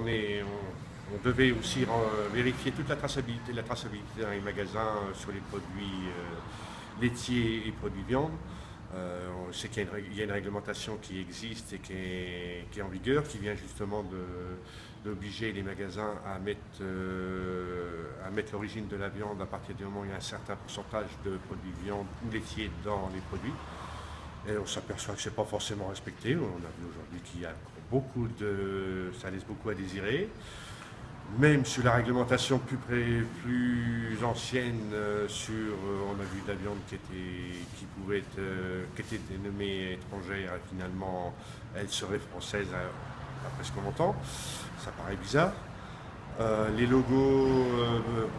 on devait aussi vérifier toute la traçabilité dans les magasins sur les produits laitiers et produits viande. On sait qu'il y a une réglementation qui existe et qui est en vigueur, qui vient justement d'obliger les magasins à mettre l'origine de la viande à partir du moment où il y a un certain pourcentage de produits viande ou laitiers dans les produits. Et on s'aperçoit que ce n'est pas forcément respecté. On a vu aujourd'hui qu'il y a ça laisse beaucoup à désirer. Même sur la réglementation plus ancienne, on a vu de la viande qui était dénommée étrangère, et finalement elle serait française après ce qu'on entend. Ça paraît bizarre. Les logos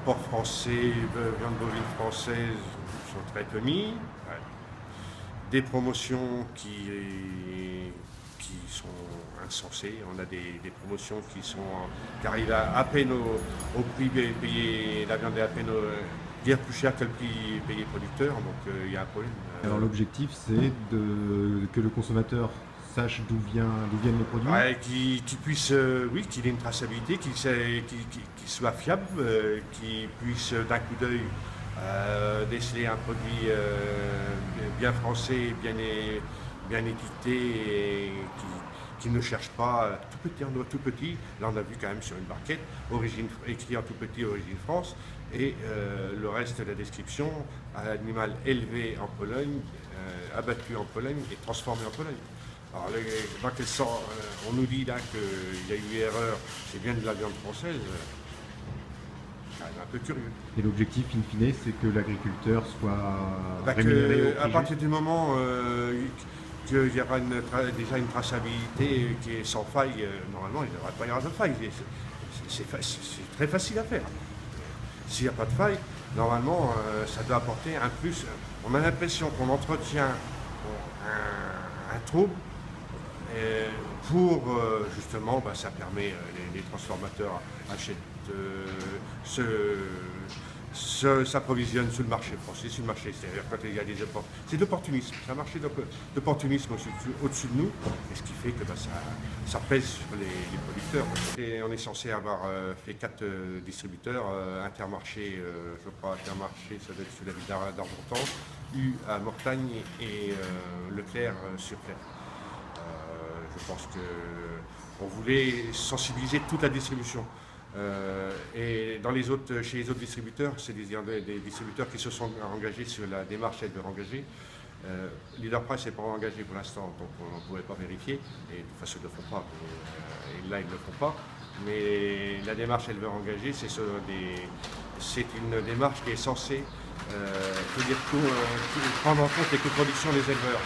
porc français, viande bovine française sont très peu mis. Ouais. Des promotions qui sont insensées. On a des promotions qui arrivent à peine au prix payé. La viande est à peine bien plus chère que le prix payé producteur, donc il y a un problème. Alors l'objectif c'est que le consommateur sache d'où viennent les produits. Ouais, qu'il puisse, qu'il ait une traçabilité, qu'il soit fiable, qu'il puisse d'un coup d'œil déceler un produit bien français, bien étiqueté et qui ne cherche pas tout petit. Là on a vu quand même sur une barquette, écrit en tout petit Origine France, et le reste de la description, un animal élevé en Pologne, abattu en Pologne et transformé en Pologne. Alors, dans quel sens on nous dit là qu'il y a eu erreur, c'est bien de la viande française. Un peu curieux. Et l'objectif, in fine, c'est que l'agriculteur soit rémunéré à partir du moment qu'il y aura déjà une traçabilité qui est sans faille, normalement, il ne devrait pas y avoir de faille. C'est très facile à faire. S'il n'y a pas de faille, normalement, ça doit apporter un plus. On a l'impression qu'on entretient un trouble. Justement, ça permet, les transformateurs achètent, s'approvisionnent sur le marché français, sur le marché extérieur, quand il y a des efforts. C'est d'opportunisme, c'est un marché d'opportunisme au-dessus de nous, et ce qui fait que ça pèse sur les producteurs. Et on est censé avoir fait 4 distributeurs, Intermarché, je crois, Intermarché, ça doit être sur la ville d'Argentan, U à Mortagne et Leclerc sur Claire. Je pense qu'on voulait sensibiliser toute la distribution. Et chez les autres distributeurs, c'est des distributeurs qui se sont engagés sur la démarche à être engagés. Leader Price n'est pas engagé pour l'instant, donc on ne pouvait pas vérifier. Et de toute façon, ils ne le font pas. Et là, ils ne le font pas. Mais la démarche éleveur engagé, c'est une démarche qui est censée prendre en compte les coproductions des éleveurs.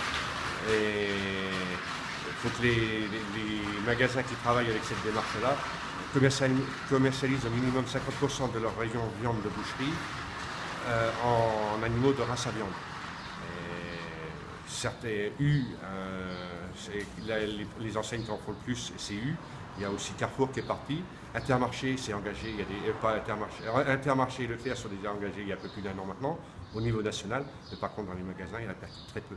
Il faut que les magasins qui travaillent avec cette démarche-là commercialisent au minimum 50% de leur rayon viande de boucherie en animaux de race à viande. Certains les enseignes qui en font le plus, c'est U. Il y a aussi Carrefour qui est parti. Intermarché s'est engagé, Intermarché et Leclerc sont déjà engagés il y a un peu plus d'1 an maintenant, au niveau national. Mais par contre, dans les magasins, il y a très peu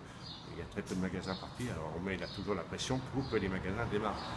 de magasins partis. Alors on met là toujours la pression pour que les magasins démarrent.